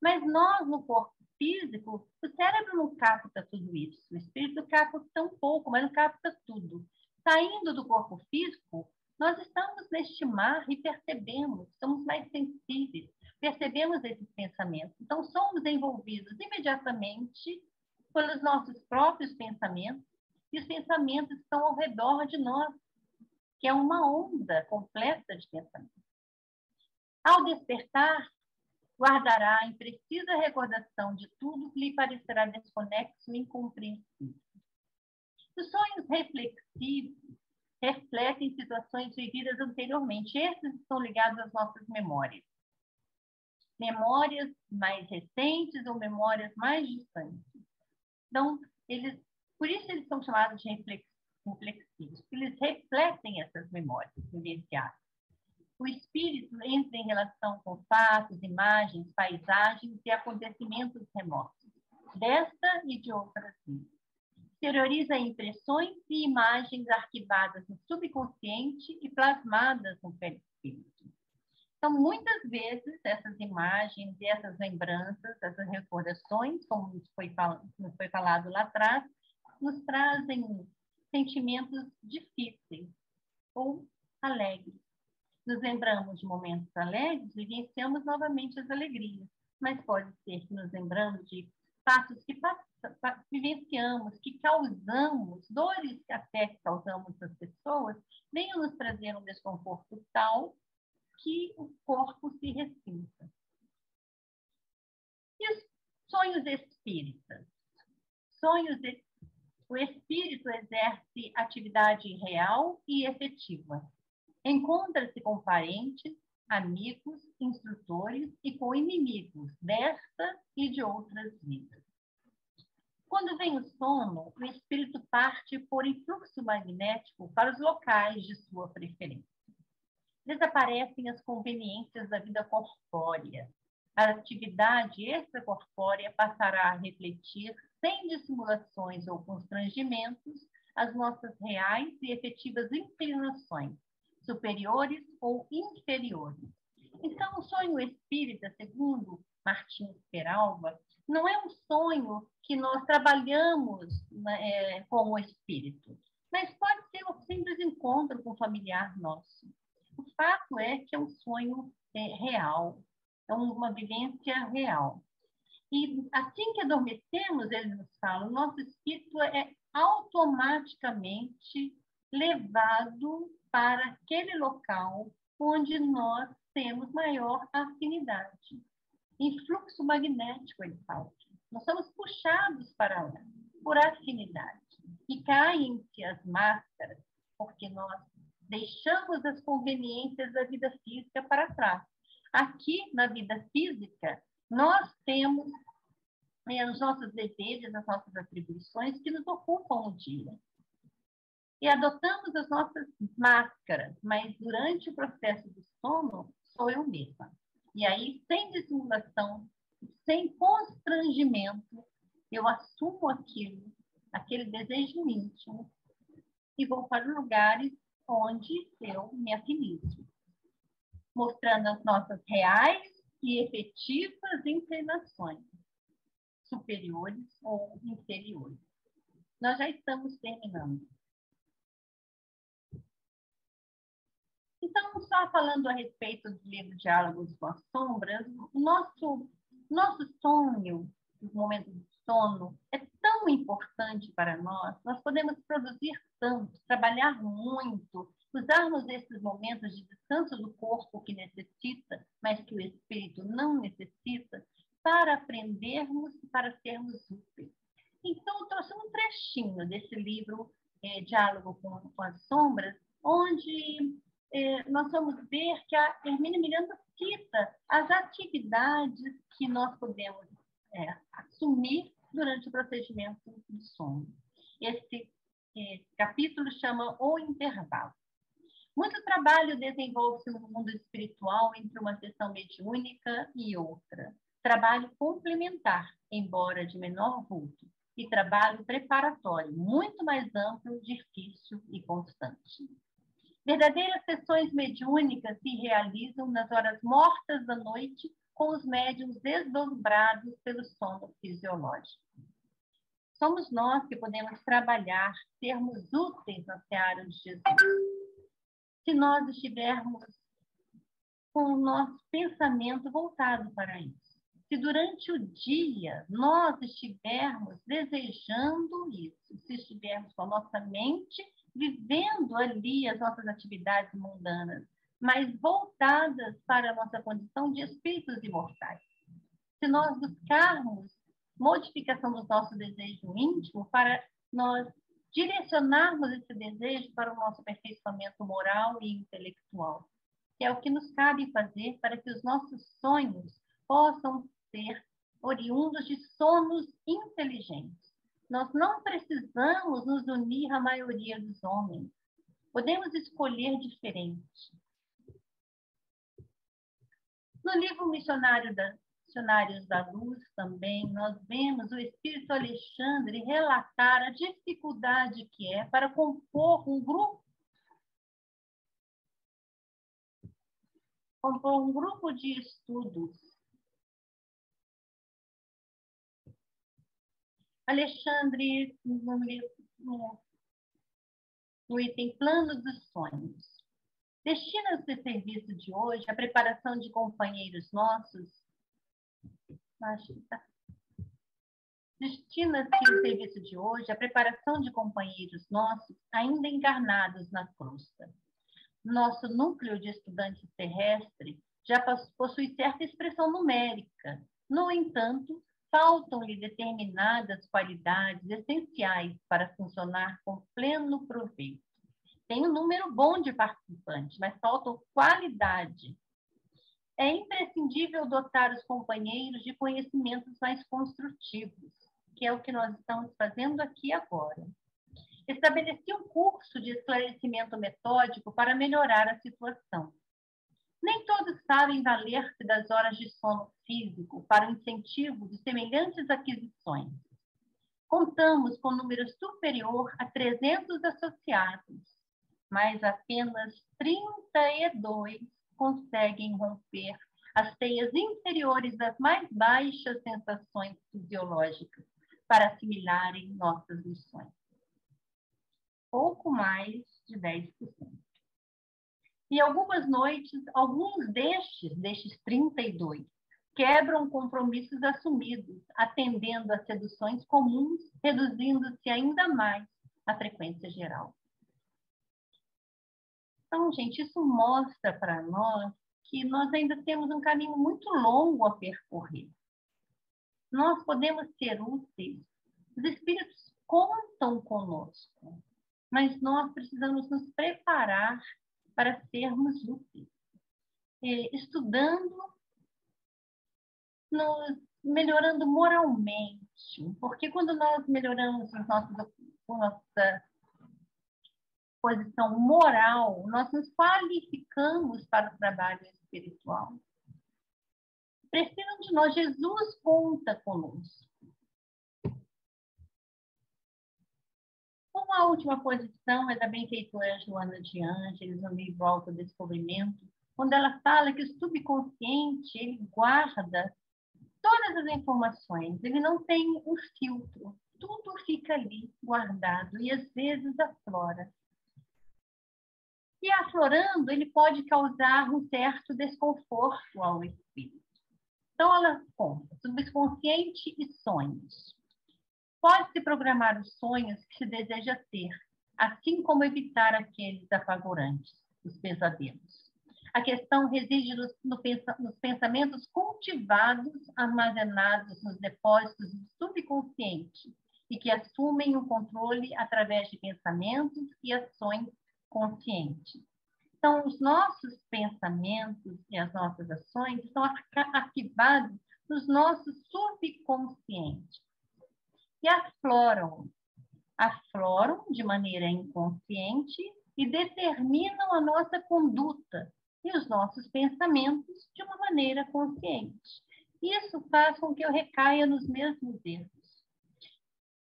Mas nós, no corpo físico, o cérebro não capta tudo isso. O espírito capta tão pouco, mas não capta tudo. Saindo do corpo físico, nós estamos neste mar e percebemos, somos mais sensíveis, percebemos esses pensamentos. Então, somos envolvidos imediatamente pelos nossos próprios pensamentos, e os pensamentos estão ao redor de nós, que é uma onda completa de pensamentos. Ao despertar, guardará a imprecisa recordação de tudo que lhe parecerá desconexo e incompreensível. Os sonhos reflexivos refletem situações vividas anteriormente. Esses estão ligados às nossas memórias. Memórias mais recentes ou memórias mais distantes. Então, por isso eles são chamados de reflexivos, porque eles refletem essas memórias vivenciadas. O espírito entra em relação com fatos, imagens, paisagens e acontecimentos remotos, desta e de outras vidas. Exterioriza impressões e imagens arquivadas no subconsciente e plasmadas no perispírito. Então, muitas vezes, essas imagens e essas lembranças, essas recordações, como nos foi falado lá atrás, nos trazem sentimentos difíceis ou alegres. Nos lembramos de momentos alegres, vivenciamos novamente as alegrias, mas pode ser que nos lembramos de fatos que vivenciamos, que causamos, dores que até causamos às pessoas, venham nos trazer um desconforto tal que o corpo se ressinta. E os sonhos espíritas? O espírito exerce atividade real e efetiva. Encontra-se com parentes, amigos, instrutores e com inimigos desta e de outras vidas. Quando vem o sono, o espírito parte por influxo magnético para os locais de sua preferência. Desaparecem as conveniências da vida corpórea. A atividade extracorpórea passará a refletir, sem dissimulações ou constrangimentos, as nossas reais e efetivas inclinações, superiores ou inferiores. Então, o sonho espírita, segundo Martins Peralva, não é um sonho que nós trabalhamos com o espírito, mas pode ser um simples encontro com um familiar nosso. O fato é que é um sonho real, é uma vivência real. E assim que adormecemos, eles nos falam, o nosso espírito é automaticamente levado para aquele local onde nós temos maior afinidade. Em fluxo magnético, ele fala. Nós somos puxados para lá, por afinidade. E caem-se as máscaras, porque nós deixamos as conveniências da vida física para trás. Aqui, na vida física, nós temos os nossos deveres, as nossas atribuições que nos ocupam o dia. E adotamos as nossas máscaras, mas durante o processo do sono, sou eu mesma. E aí, sem dissimulação, sem constrangimento, eu assumo aquele desejo íntimo, e vou para lugares onde eu me afinizo, mostrando as nossas reais e efetivas inclinações, superiores ou inferiores. Nós já estamos terminando. Então, só falando a respeito do livro Diálogos com as Sombras, o nosso sonho, o momento do sono, é tão importante para nós. Nós podemos produzir tanto, trabalhar muito, usarmos esses momentos de descanso do corpo que necessita, mas que o espírito não necessita, para aprendermos e para sermos úteis. Então, eu trouxe um trechinho desse livro, Diálogo com as Sombras, onde nós vamos ver que a Hermínia Miranda cita as atividades que nós podemos assumir durante o procedimento do sono. Esse capítulo chama O Intervalo. Muito trabalho desenvolve-se no mundo espiritual entre uma sessão mediúnica e outra. Trabalho complementar, embora de menor vulto, e trabalho preparatório, muito mais amplo, difícil e constante. Verdadeiras sessões mediúnicas se realizam nas horas mortas da noite, com os médiuns desdobrados pelo sono fisiológico. Somos nós que podemos trabalhar, sermos úteis na seara de Jesus. Se nós estivermos com o nosso pensamento voltado para isso. Se durante o dia nós estivermos desejando isso, se estivermos com a nossa mente vivendo ali as nossas atividades mundanas, mas voltadas para a nossa condição de espíritos imortais. Se nós buscarmos modificação do nosso desejo íntimo para nós direcionarmos esse desejo para o nosso aperfeiçoamento moral e intelectual, que é o que nos cabe fazer para que os nossos sonhos possam ser oriundos de sonos inteligentes. Nós não precisamos nos unir à maioria dos homens. Podemos escolher diferente. No livro Missionários da Luz, também, nós vemos o Espírito Alexandre relatar a dificuldade que é para compor um grupo comprou um grupo de estudos. Alexandre, no item Plano dos Sonhos. Destina-se o serviço de hoje à preparação de companheiros nossos. Destina-se o serviço de hoje à preparação de companheiros nossos ainda encarnados na crosta. Nosso núcleo de estudantes terrestre já possui certa expressão numérica. No entanto, faltam-lhe determinadas qualidades essenciais para funcionar com pleno proveito. Tem um número bom de participantes, mas falta qualidade. É imprescindível dotar os companheiros de conhecimentos mais construtivos, que é o que nós estamos fazendo aqui agora. Estabeleci um curso de esclarecimento metódico para melhorar a situação. Nem todos sabem valer-se das horas de sono físico para o incentivo de semelhantes aquisições. Contamos com um número superior a 300 associados, mas apenas 32 conseguem romper as teias inferiores das mais baixas sensações fisiológicas para assimilarem nossas lições. Pouco mais de 10%. E algumas noites, alguns destes 32, quebram compromissos assumidos, atendendo a seduções comuns, reduzindo-se ainda mais a frequência geral. Então, gente, isso mostra para nós que nós ainda temos um caminho muito longo a percorrer. Nós podemos ser úteis, os espíritos contam conosco, mas nós precisamos nos preparar para sermos úteis. Estudando, melhorando moralmente, porque quando nós melhoramos a nossa posição moral, nós nos qualificamos para o trabalho espiritual. Precisam de nós, Jesus conta conosco. Uma última posição é da benfeitora Joana de Ângeles, no livro Autodescobrimento, quando ela fala que o subconsciente, ele guarda todas as informações, ele não tem um filtro, tudo fica ali guardado e às vezes aflora. E aflorando, ele pode causar um certo desconforto ao espírito. Então, ela conta subconsciente e sonhos. Pode-se programar os sonhos que se deseja ter, assim como evitar aqueles apavorantes, os pesadelos. A questão reside nos pensamentos cultivados, armazenados nos depósitos do subconsciente e que assumem o controle através de pensamentos e ações conscientes. Então, os nossos pensamentos e as nossas ações estão arquivados nos nossos subconscientes e afloram de maneira inconsciente e determinam a nossa conduta e os nossos pensamentos de uma maneira consciente. Isso faz com que eu recaia nos mesmos erros.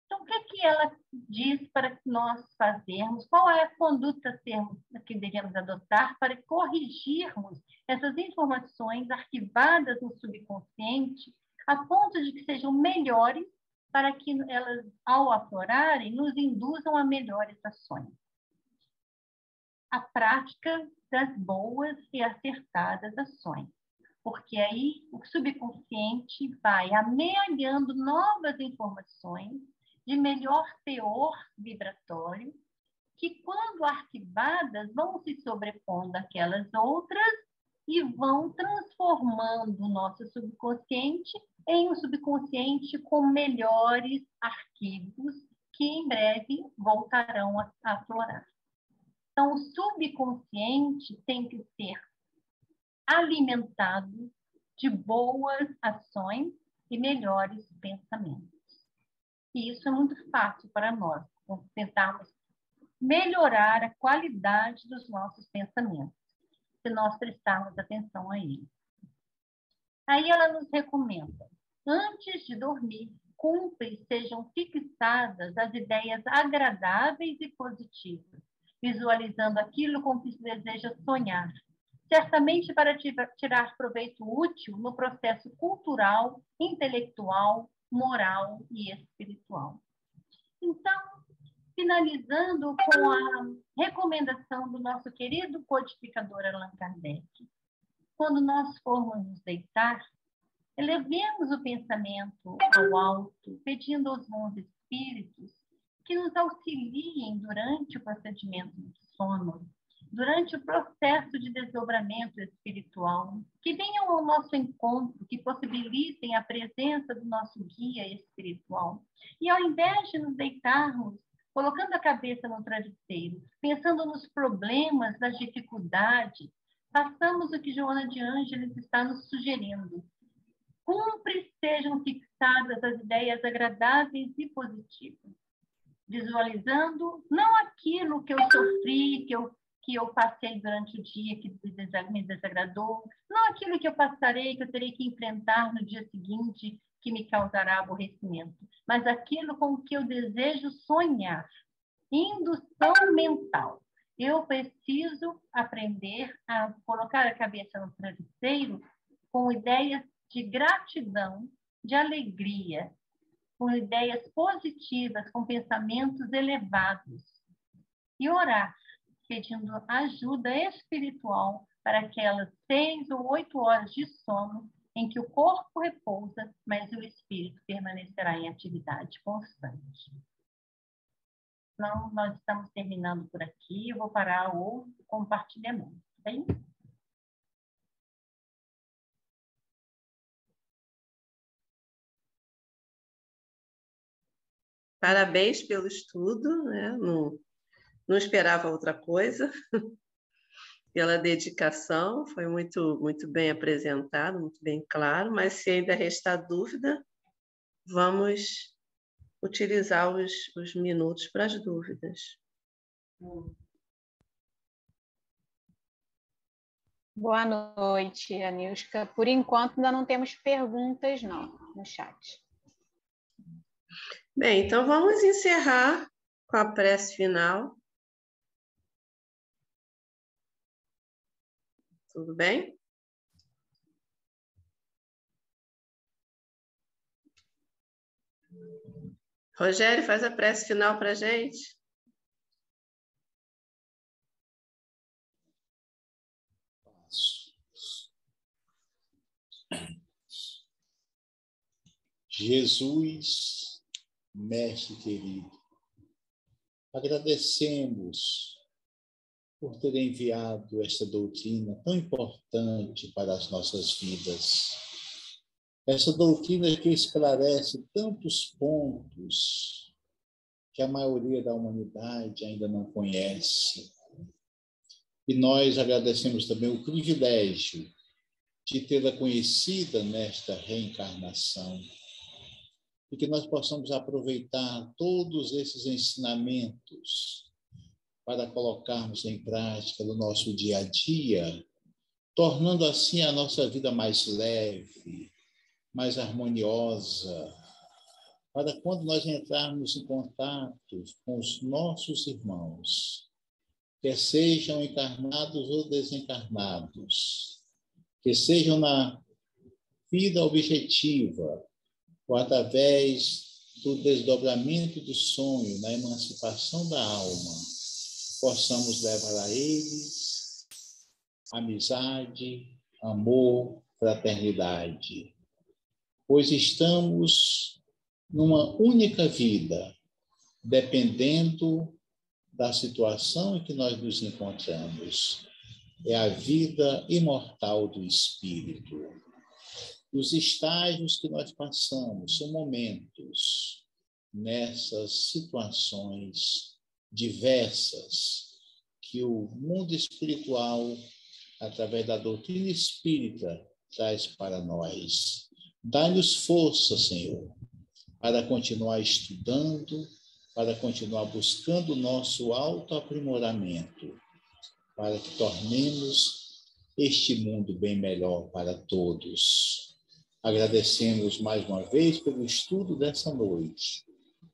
Então, o que ela diz para nós fazermos? Qual é a conduta que devemos adotar para corrigirmos essas informações arquivadas no subconsciente a ponto de que sejam melhores para que elas, ao aflorarem, nos induzam a melhores ações? A prática das boas e acertadas ações. Porque aí o subconsciente vai amealhando novas informações de melhor teor vibratório, que, quando arquivadas, vão se sobrepondo àquelas outras e vão transformando o nosso subconsciente em um subconsciente com melhores arquivos que em breve voltarão a aflorar. Então, o subconsciente tem que ser alimentado de boas ações e melhores pensamentos. E isso é muito fácil para nós, tentarmos melhorar a qualidade dos nossos pensamentos, se nós prestarmos atenção a eles. Aí ela nos recomenda, antes de dormir, cumpre sejam fixadas as ideias agradáveis e positivas, visualizando aquilo com que se deseja sonhar, certamente para tirar proveito útil no processo cultural, intelectual, moral e espiritual. Então, finalizando com a recomendação do nosso querido codificador Allan Kardec. Quando nós formos nos deitar, elevemos o pensamento ao alto, pedindo aos bons espíritos que nos auxiliem durante o procedimento do sono, durante o processo de desdobramento espiritual, que venham ao nosso encontro, que possibilitem a presença do nosso guia espiritual. E ao invés de nos deitarmos, colocando a cabeça no travesseiro, pensando nos problemas, nas dificuldades, façamos o que Joana de Ângeles está nos sugerindo. Cumpre sejam fixadas as ideias agradáveis e positivas, visualizando não aquilo que eu sofri, que eu passei durante o dia, que me desagradou, não aquilo que eu passarei, que eu terei que enfrentar no dia seguinte, que me causará aborrecimento, mas aquilo com que eu desejo sonhar. Indução mental. Eu preciso aprender a colocar a cabeça no travesseiro com ideias de gratidão, de alegria, com ideias positivas, com pensamentos elevados. E orar, pedindo ajuda espiritual para aquelas 6 ou 8 horas de sono em que o corpo repousa, mas o espírito permanecerá em atividade constante. Então, nós estamos terminando por aqui. Eu vou parar o compartilhamento, tá bem? Parabéns pelo estudo, né? Não esperava outra coisa. Pela dedicação, foi muito bem apresentado, muito bem claro, mas se ainda restar dúvida, vamos utilizar os minutos para as dúvidas. Boa noite, Anilska. Por enquanto, ainda não temos perguntas, não, no chat. Bem, então vamos encerrar com a prece final. Tudo bem? Rogério, faz a prece final para a gente. Jesus, mestre querido, agradecemos por ter enviado esta doutrina tão importante para as nossas vidas. Essa doutrina que esclarece tantos pontos que a maioria da humanidade ainda não conhece. E nós agradecemos também o privilégio de tê-la conhecida nesta reencarnação. E que nós possamos aproveitar todos esses ensinamentos para colocarmos em prática no nosso dia a dia, tornando assim a nossa vida mais leve, mais harmoniosa, para quando nós entrarmos em contato com os nossos irmãos, quer sejam encarnados ou desencarnados, que sejam na vida objetiva, ou através do desdobramento do sonho, na emancipação da alma, possamos levar a eles amizade, amor, fraternidade. Pois estamos numa única vida, dependendo da situação em que nós nos encontramos. É a vida imortal do espírito. Os estágios que nós passamos são momentos nessas situações diversas que o mundo espiritual, através da doutrina espírita, traz para nós. Dá-nos força, Senhor, para continuar estudando, para continuar buscando o nosso autoaprimoramento, para que tornemos este mundo bem melhor para todos. Agradecemos mais uma vez pelo estudo dessa noite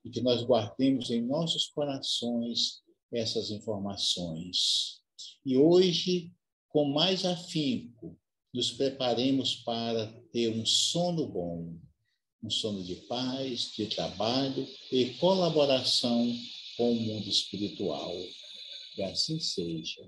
e que nós guardemos em nossos corações essas informações. E hoje, com mais afinco, nos preparemos para ter um sono bom, um sono de paz, de trabalho e colaboração com o mundo espiritual. Que assim seja.